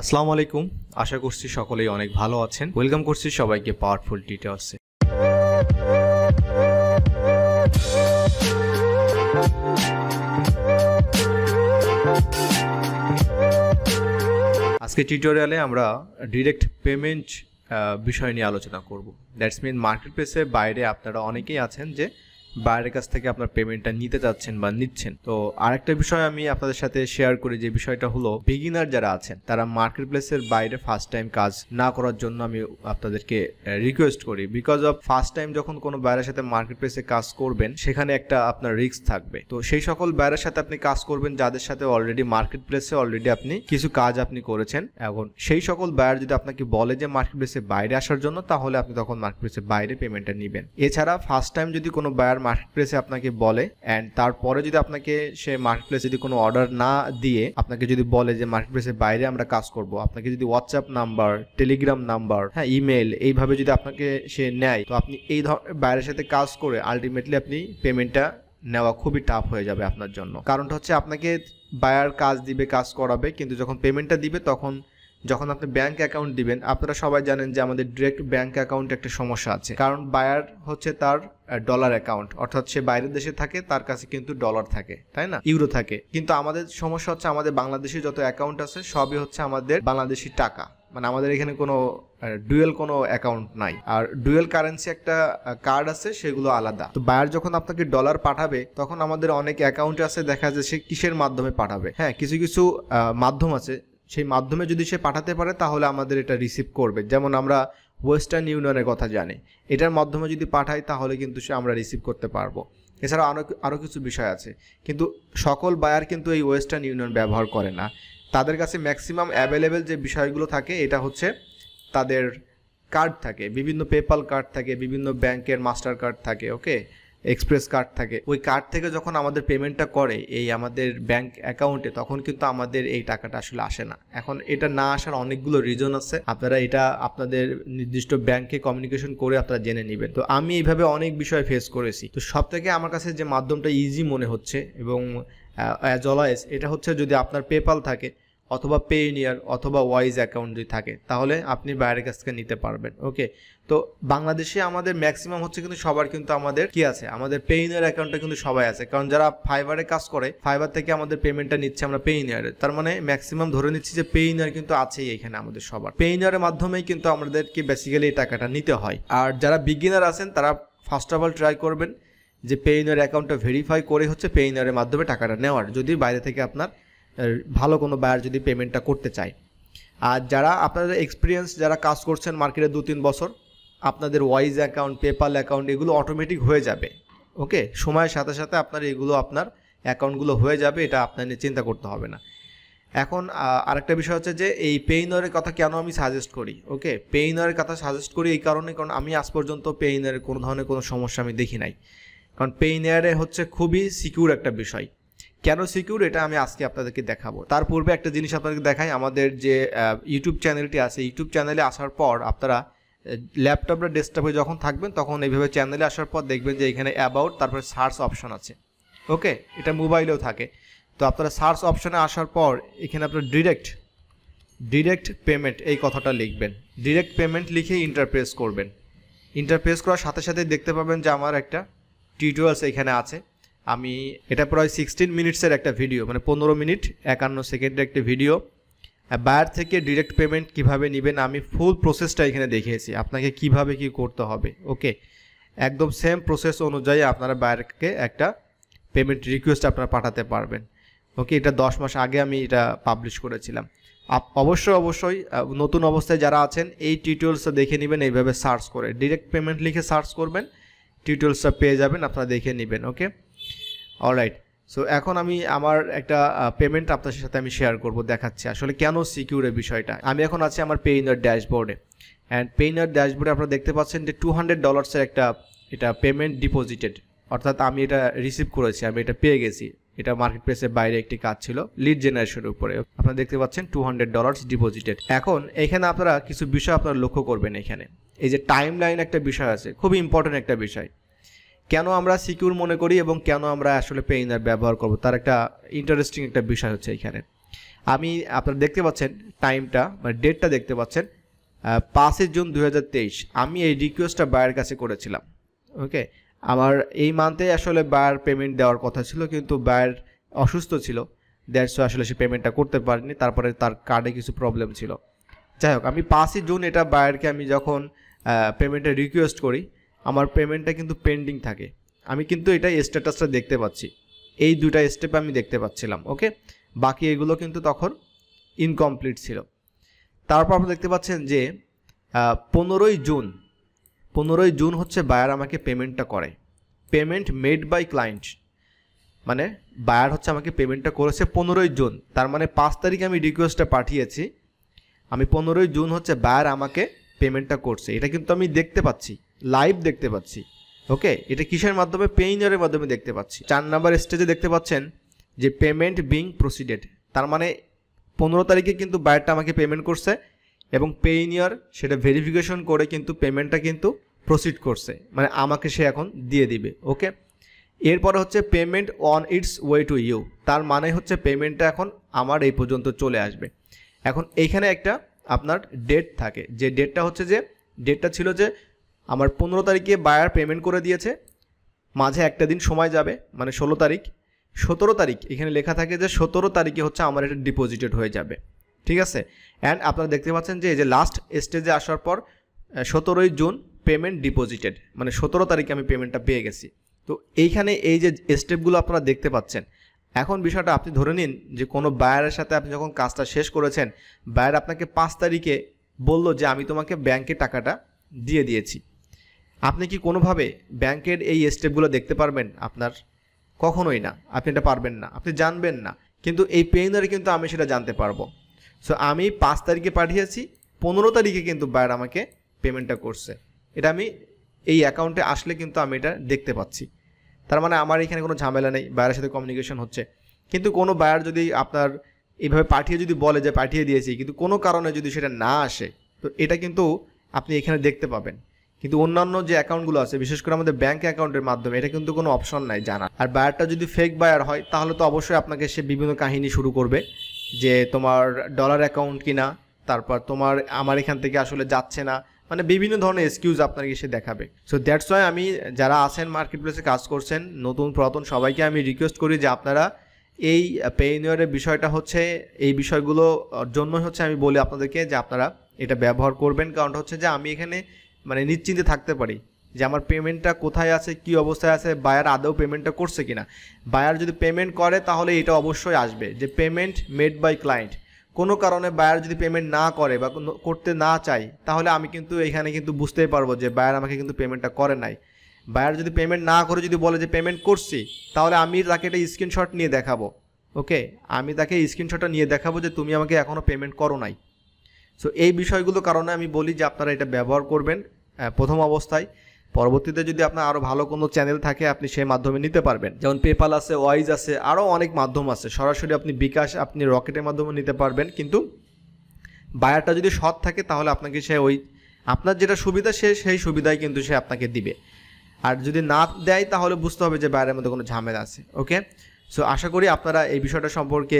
আসসালামু আলাইকুম। আশা করছি সকলেই অনেক ভালো আছেন। ওয়েলকাম করছি সবাইকে পাওয়ারফুল টিউটরসে। আজকে টিউটোরিয়ালে আমরা ডিরেক্ট পেমেন্ট বিষয় নিয়ে আলোচনা করব। দ্যাটস মিন মার্কেটপ্লেসের বাইরে আপনারা অনেকেই আছেন যে বাইরের কাছ থেকে আপনার পেমেন্টটা নিতে যাচ্ছেন বা নিচ্ছেন। তো আরেকটা বিষয় আমি আপনাদের সাথে শেয়ার করি, যে বিষয়টা হলো বিগিনার যারা আছেন তারা মার্কেটপ্লেসের বাইরে ফার্স্ট টাইম কাজ না করার জন্য আমি আপনাদেরকে রিকোয়েস্ট করি। বিকজ অফ ফার্স্ট টাইম যখন কোনো বাইরের সাথে মার্কেটপ্লেসে কাজ করবেন সেখানে একটা আপনার রিস্ক থাকবে। তো সেই সকল বাইরের সাথে আপনি কাজ করবেন যাদের সাথে অলরেডি মার্কেটপ্লেসে আপনি কিছু কাজ আপনি করেছেন। এখন সেই সকল বায়ার যদি আপনাকে বলে যে মার্কেটপ্লেসে বাইরে আসার জন্য, তাহলে আপনি তখন মার্কেটপ্লেসের বাইরে পেমেন্টটা নেবেন। এছাড়া ফার্স্ট টাইম যদি কোনো বায়ার মার্কেটপ্লেসে আপনাকে বলে অ্যান্ড তারপরে যদি আপনাকে সে মার্কেটপ্লেসে যদি কোনো অর্ডার না দিয়ে আপনাকে যদি বলে যে মার্কেটপ্লেসের বাইরে আমরা কাজ করব, আপনাকে যদি WhatsApp number, Telegram number, email এইভাবে যদি আপনাকে সে নেয়, তো আপনি এই ধরনের বাইরের সাথে কাজ করে আলটিমেটলি আপনি পেমেন্টটা নেওয়া খুবই টাফ হয়ে যাবে আপনার জন্য। কারণটা হচ্ছে আপনাকে বায়ার কাজ দিবে, কাজ করাবে, কিন্তু যখন পেমেন্টটা দিবে তখন যখন আপনি ব্যাংক অ্যাকাউন্ট দিবেন, আপনারা সবাই জানেন যে আমাদের ডিরেক্ট ব্যাংক অ্যাকাউন্টে একটা সমস্যা আছে। কারণ বায়ার হচ্ছে তার ডলার অ্যাকাউন্ট, অর্থাৎ সে বাইরের দেশে থাকে, তার কাছে কিন্তু ডলার থাকে, তাই না, ইউরো থাকে। কিন্তু আমাদের সমস্যা হচ্ছে আমাদের বাংলাদেশে যত অ্যাকাউন্ট আছে সবই হচ্ছে আমাদের বাংলাদেশি টাকা, মানে আমাদের এখানে কোনো ডুয়েল কোনো অ্যাকাউন্ট নাই। আর ডুয়েল কারেন্সি একটা কার্ড আছে, সেগুলো আলাদা। তো বায়ার যখন আপনাকে ডলার পাঠাবে তখন আমাদের অনেক অ্যাকাউন্ট আছে, দেখা যায় সে কিসের মাধ্যমে পাঠাবে। কিছু কিছু মাধ্যম আছে, সেই মাধ্যমে যদি সে পাঠাতে পারে তাহলে আমাদের এটা রিসিভ করবে। যেমন আমরা ওয়েস্টার্ন ইউনিয়নের কথা জানি, এটার মাধ্যমে যদি পাঠাই তাহলে কিন্তু আমরা রিসিভ করতে পারবো। এছাড়া আরও কিছু বিষয় আছে, কিন্তু সকল বায়ার কিন্তু এই ওয়েস্টার্ন ইউনিয়ন ব্যবহার করে না। তাদের কাছে ম্যাক্সিমাম অ্যাভেলেবেল যে বিষয়গুলো থাকে এটা হচ্ছে তাদের কার্ড থাকে, বিভিন্ন পেপাল কার্ড থাকে, বিভিন্ন ব্যাংকের মাস্টার কার্ড থাকে, ওকে, এক্সপ্রেস কার্ড থাকে। ওই কার্ড থেকে যখন আমাদের পেমেন্টটা করে এই আমাদের ব্যাংক অ্যাকাউন্টে, তখন কিন্তু আমাদের এই টাকাটা আসলে আসে না। এখন এটা না আসার অনেকগুলো রিজন আছে, আপনারা এটা আপনাদের নির্দিষ্ট ব্যাংকে কমিউনিকেশন করে আপনারা জেনে নেবেন। তো আমি এইভাবে অনেক বিষয় ফেস করেছি। তো সব থেকে আমার কাছে যে মাধ্যমটা ইজি মনে হচ্ছে এবং অ্যাজ অলওয়েজ এটা হচ্ছে, যদি আপনার পেপাল থাকে অথবা পেইনিয়ার অথবা ওয়াইজ অ্যাকাউন্ট যদি থাকে তাহলে আপনি বাইরের কাছ থেকে নিতে পারবেন। ওকে, তো বাংলাদেশে আমাদের ম্যাক্সিমাম হচ্ছে কিন্তু সবার কিন্তু আমাদের কি আছে, আমাদের পেইনিয়ার অ্যাকাউন্টটা কিন্তু সবাই আছে। কারণ যারা ফাইবারে কাজ করে, ফাইবার থেকে আমাদের পেমেন্টটা নিচ্ছে আমরা পেইনিয়ারে, তার মানে ম্যাক্সিমাম ধরে নিচ্ছি যে পেইনিয়ার কিন্তু আছেই এখানে আমাদের সবার। পেইনিয়ারের মাধ্যমেই কিন্তু আমাদেরকে বেসিক্যালি এই টাকাটা নিতে হয়। আর যারা বিগিনার আছেন তারা ফার্স্ট অফ অল ট্রাই করবেন যে পেইনিয়ার অ্যাকাউন্টটা ভেরিফাই করে হচ্ছে পেইনিয়ারের মাধ্যমে টাকাটা নেওয়ার, যদি বাইরে থেকে আপনার ভালো কোনো বায়ার যদি পেমেন্টটা করতে চায়। আর যারা আপনাদের এক্সপিরিয়েন্স, যারা কাজ করছেন মার্কেটে 2-3 বছর, আপনাদের ওয়াইজ অ্যাকাউন্ট, পেপাল অ্যাকাউন্ট এগুলো অটোমেটিক হয়ে যাবে। ওকে, সময়ের সাথে সাথে আপনার এগুলো আপনার অ্যাকাউন্টগুলো হয়ে যাবে, এটা আপনার নিয়ে চিন্তা করতে হবে না। এখন আরেকটা বিষয় হচ্ছে যে এই পেইনিয়ারের কথা কেন আমি সাজেস্ট করি। ওকে, পেইনিয়ারের কথা সাজেস্ট করি এই কারণে, কারণ আমি আজ পর্যন্ত পেইনিয়ারের কোনো ধরনের কোনো সমস্যা আমি দেখি নাই। কারণ পেইনিয়ারে হচ্ছে খুবই সিকিউর একটা বিষয়। কেন সিকিউর এটা আমি আজকে আপনাদেরকে দেখাবো। তার পূর্বে একটা জিনিস আপনাদেরকে দেখাই, আমাদের যে ইউটিউব চ্যানেলটি আছে, ইউটিউব চ্যানেলে আসার পর আপনারা ল্যাপটপ বা ডেস্কটপে যখন থাকবেন তখন এইভাবে চ্যানেলে আসার পর দেখবেন যে এখানে অ্যাবাউট, তারপরে সার্চ অপশন আছে। ওকে, এটা মোবাইলেও থাকে। তো আপনারা সার্চ অপশনে আসার পর এখানে আপনার ডিরেক্ট পেমেন্ট এই কথাটা লিখবেন। ডিরেক্ট পেমেন্ট লিখে ইন্টারপ্রেস করবেন। ইন্টারপ্রেস করার সাথে সাথে দেখতে পাবেন যে আমার একটা টিউটোরিয়ালস এখানে আছে। আমি এটা প্রায় 16 মিনিটসের একটা ভিডিও, মানে 15 মিনিট 51 সেকেন্ডের একটা ভিডিও। বায়ার থেকে ডিরেক্ট পেমেন্ট কিভাবে নেবেন আমি ফুল প্রসেসটা এখানে দেখিয়েছি, আপনাকে কিভাবে কি করতে হবে। ওকে, একদম সেম প্রসেস অনুযায়ী আপনারা বায়ারকে একটা পেমেন্ট রিকোয়েস্ট আপনারা পাঠাতে পারবেন। ওকে, এটা 10 মাস আগে আমি এটা পাবলিশ করেছিলাম। অবশ্যই নতুন অবস্থায় যারা আছেন এই টিউটোরিয়ালসটা দেখে নেবেন, এইভাবে সার্চ করে ডিরেক্ট পেমেন্ট লিখে সার্চ করবেন, টিউটোরিয়ালসটা পেয়ে যাবেন, আপনারা দেখে নেবেন। ওকে, অলরাইট। সো এখন আমি আমার একটা পেমেন্ট আপনাদের সাথে আমি শেয়ার করব, দেখাচ্ছি আসলে কেন সিকিউরের বিষয়টা। আমি এখন আছি আমার পেইনিয়ার ড্যাশবোর্ডে, অ্যান্ড পেইনিয়ার ড্যাশবোর্ডে আপনারা দেখতে পাচ্ছেন যে $200 একটা এটা পেমেন্ট ডিপোজিটেড, অর্থাৎ আমি এটা রিসিভ করেছি, আমি এটা পেয়ে গেছি। এটা মার্কেটপ্লেসের বাইরে একটি কাজ ছিল লিড জেনারেশনের উপরে, আপনারা দেখতে পাচ্ছেন $200 ডিপোজিটেড। এখন এখানে আপনারা কিছু বিষয় আপনারা লক্ষ্য করবেন। এখানে এই যে টাইম লাইন একটা বিষয় আছে, খুবই ইম্পর্টেন্ট একটা বিষয়। কেন আমরা সিকিউর মনে করি এবং কেন আমরা আসলে পেইনিয়ার ব্যবহার করব, তার একটা ইন্টারেস্টিং একটা বিষয় হচ্ছে এখানে। আমি আপনারা দেখতে পাচ্ছেন টাইমটা মানে ডেটটা দেখতে পাচ্ছেন 5 জুন 2023 আমি এই রিকোয়েস্টটা বায়ার কাছে করেছিলাম। ওকে, আমার এই মান্থে আসলে বায়ার পেমেন্ট দেওয়ার কথা ছিল, কিন্তু বায়ার অসুস্থ ছিল, দ্যাটস আসলে সে পেমেন্টটা করতে পারেনি, তারপরে তার কার্ডে কিছু প্রবলেম ছিল। যাই হোক, আমি 5 জুন এটা বায়ারকে আমি যখন পেমেন্টের রিকোয়েস্ট করি, আমার পেমেন্টটা কিন্তু পেন্ডিং থাকে। আমি কিন্তু এটা স্ট্যাটাসটা দেখতে পাচ্ছি, এই দুটা স্টেপ আমি দেখতে পাচ্ছিলাম। ওকে, বাকি এগুলো কিন্তু তখন ইনকমপ্লিট ছিল। তারপর আপনি দেখতে পাচ্ছেন যে 15ই জুন হচ্ছে বায়ার আমাকে পেমেন্টটা করে। পেমেন্ট মেড বাই ক্লায়েন্ট, মানে বায়ার হচ্ছে আমাকে পেমেন্টটা করেছে 15ই জুন, তার মানে 5 তারিখে আমি রিকোয়েস্টটা পাঠিয়েছি, আমি 15ই জুন হচ্ছে বায়ার আমাকে পেমেন্টটা করছে। এটা কিন্তু আমি দেখতে পাচ্ছি, লাইভ দেখতে পাচ্ছি। ওকে, এটা কিসের মাধ্যমে? পেইনিয়রের মাধ্যমে দেখতে পাচ্ছি। 4 নাম্বার স্টেজে দেখতে পাচ্ছেন যে পেমেন্ট বিং প্রসিডেড, তার মানে 15 তারিখে কিন্তু বায়ারটা আমাকে পেমেন্ট করছে এবং পেইনিয়র সেটা ভেরিফিকেশন করে কিন্তু পেমেন্টটা কিন্তু প্রসিড করছে, মানে আমাকে সে এখন দিয়ে দিবে। ওকে, এরপরে হচ্ছে payment on its way to you, তার মানে হচ্ছে পেমেন্টটা এখন আমার এই পর্যন্ত চলে আসবে। এখন এইখানে একটা আপনার ডেট থাকে, যে ডেটটা হচ্ছে যে ডেটটা ছিল যে আমার 15 তারিখে বায়ার পেমেন্ট করে দিয়েছে, মাঝে একটা দিন সময় যাবে, মানে 16 তারিখ। 17 তারিখ এখানে লেখা থাকে যে 17 তারিখে হচ্ছে আমার এটা ডিপোজিটেড হয়ে যাবে। ঠিক আছে, অ্যান্ড আপনারা দেখতে পাচ্ছেন যে এই যে লাস্ট স্টেজে আসার পর 17ই জুন পেমেন্ট ডিপোজিটেড, মানে 17 তারিখে আমি পেমেন্টটা পেয়ে গেছি। তো এইখানে এই যে স্টেপগুলো আপনারা দেখতে পাচ্ছেন। এখন বিষয়টা আপনি ধরে নিন যে কোনো বায়ারের সাথে আপনি যখন কাজটা শেষ করেছেন, বায়ার আপনাকে 5 তারিখে বলল যে আমি তোমাকে ব্যাংকে টাকাটা দিয়ে দিয়েছি, আপনি কি কোনোভাবে ব্যাংকের এই স্টেপগুলো দেখতে পারবেন? আপনার কখনোই না, আপনি এটা পারবেন না, আপনি জানবেন না। কিন্তু এই পেইনিয়রে কিন্তু আমি সেটা জানতে পারবো। সো আমি 5 তারিখে পাঠিয়েছি, 15 তারিখে কিন্তু বায়ার আমাকে পেমেন্টটা করছে, এটা আমি এই অ্যাকাউন্টে আসলে কিন্তু আমি এটা দেখতে পাচ্ছি। তার মানে আমার এখানে কোনো ঝামেলা নেই, বায়ারের সাথে কমিউনিকেশন হচ্ছে। কিন্তু কোনো বায়ার যদি আপনার এইভাবে পাঠিয়ে যদি বলে যে পাঠিয়ে দিয়েছি, কিন্তু কোনো কারণে যদি সেটা না আসে, তো এটা কিন্তু আপনি এখানে দেখতে পাবেন। কিন্তু অন্যান্য যে অ্যাকাউন্টগুলো আছে, বিশেষ করে আমাদের ব্যাঙ্ক অ্যাকাউন্টের মাধ্যমে, এটা কিন্তু কোনো অপশন নাই জানা। আর বায়ারটা যদি ফেক বায়ার হয়, তাহলে তো অবশ্যই আপনাকে সে বিভিন্ন কাহিনী শুরু করবে যে তোমার ডলার অ্যাকাউন্ট কিনা, তারপর তোমার আমার এখান থেকে আসলে যাচ্ছে না, মানে বিভিন্ন ধরনের এক্সকিউজ আপনাকে সে দেখাবে। সো দ্যাটস ওয়াই আমি যারা আছেন মার্কেট প্লেসে কাজ করছেন, নতুন পুরাতন সবাইকে আমি রিকোয়েস্ট করি যে আপনারা এই পেইনিয়রের বিষয়টা হচ্ছে, এই বিষয়গুলো জন্য হচ্ছে আমি বলি আপনাদেরকে যে আপনারা এটা ব্যবহার করবেন। কারণটা হচ্ছে যে আমি এখানে মানে নিশ্চিন্তে থাকতে পারি যে আমার পেমেন্টটা কোথায় আছে, কি অবস্থায় আছে, বায়ার আদৌ পেমেন্টটা করছে কিনা। বায়ার যদি পেমেন্ট করে তাহলে এটা অবশ্যই আসবে যে পেমেন্ট মেড বাই ক্লায়েন্ট। কোনো কারণে বায়ার যদি পেমেন্ট না করে বা করতে না চাই, তাহলে আমি কিন্তু এখানে কিন্তু বুঝতেই পারবো যে বায়ার আমাকে কিন্তু পেমেন্টটা করে নাই। বায়ার যদি পেমেন্ট না করে যদি বলে যে পেমেন্ট করছি, তাহলে আমি তাকে একটা স্ক্রিনশট নিয়ে দেখাবো। ওকে, আমি তাকে স্ক্রিনশটটা নিয়ে দেখাবো যে তুমি আমাকে এখনও পেমেন্ট করো নাই। সো এই বিষয়গুলো কারণে আমি বলি যে আপনারা এটা ব্যবহার করবেন প্রথম অবস্থায়। পরবর্তীতে যদি আপনার আরও ভালো কোনো চ্যানেল থাকে, আপনি সেই মাধ্যমে নিতে পারবেন, যেমন পেপাল আছে, ওয়াইজ আছে, আরও অনেক মাধ্যম আছে। সরাসরি আপনি বিকাশ, আপনি রকেটের মাধ্যমে নিতে পারবেন। কিন্তু বায়ারটা যদি সৎ থাকে, তাহলে আপনাকে সে ওই আপনার যেটা সুবিধা সেই সুবিধাই কিন্তু সে আপনাকে দিবে। আর যদি না দেয়, তাহলে বুঝতে হবে যে বায়ারের মধ্যে কোনো ঝামেলা আছে। ওকে, সো আশা করি আপনারা এই বিষয়টা সম্পর্কে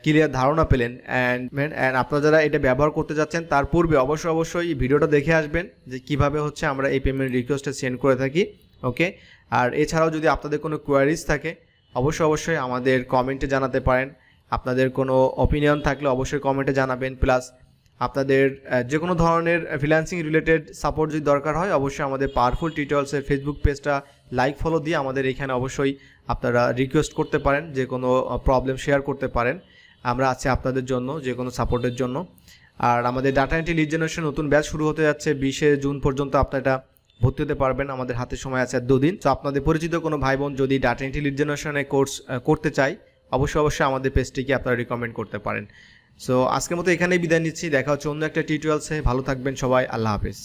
ক্লিয়ার ধারণা পেলেন। অ্যান্ড আপনারা যারা এটা ব্যবহার করতে যাচ্ছেন, তার পূর্বে অবশ্যই ভিডিওটা দেখে আসবেন যে কিভাবে হচ্ছে আমরা এই পেমেন্ট রিকোয়েস্টটা সেন্ড করে থাকি। ওকে, আর এছাড়াও যদি আপনাদের কোনো কোয়ারিজ থাকে, অবশ্যই আমাদের কমেন্টে জানাতে পারেন। আপনাদের কোনো অপিনিয়ন থাকলে অবশ্যই কমেন্টে জানাবেন। প্লাস আপনাদের যে কোনো ধরনের ফ্রিল্যান্সিং রিলেটেড সাপোর্ট যদি দরকার হয়, অবশ্যই আমাদের পাওয়ারফুল টিউটোরিয়ালসের ফেসবুক পেজটা লাইক ফলো দিয়ে আমাদের এখানে অবশ্যই আপনারা রিকোয়েস্ট করতে পারেন, যে কোনো প্রবলেম শেয়ার করতে পারেন। আমরা আছি আপনাদের জন্য, যে কোনো সাপোর্টের জন্য। আর আমাদের ডাটা এন্ট্রি লিড জেনারেশন নতুন ব্যাচ শুরু হতে যাচ্ছে 20 জুন পর্যন্ত। আপনারা এটা ভর্তি হতে পারবেন, আমাদের হাতে সময় আছে 2 দিন। তো আপনাদের পরিচিত কোনো ভাই বোন যদি ডাটা এন্ট্রি লিড জেনারেশনের কোর্স করতে চাই, অবশ্যই আমাদের পেজটিকে আপনারা রিকমেন্ড করতে পারেন। সো আজকের মতো এখানেই বিদায় নিচ্ছি, দেখা হচ্ছে অন্য একটা টিউটোরিয়ালসে। ভালো থাকবেন সবাই, আল্লাহ হাফেজ।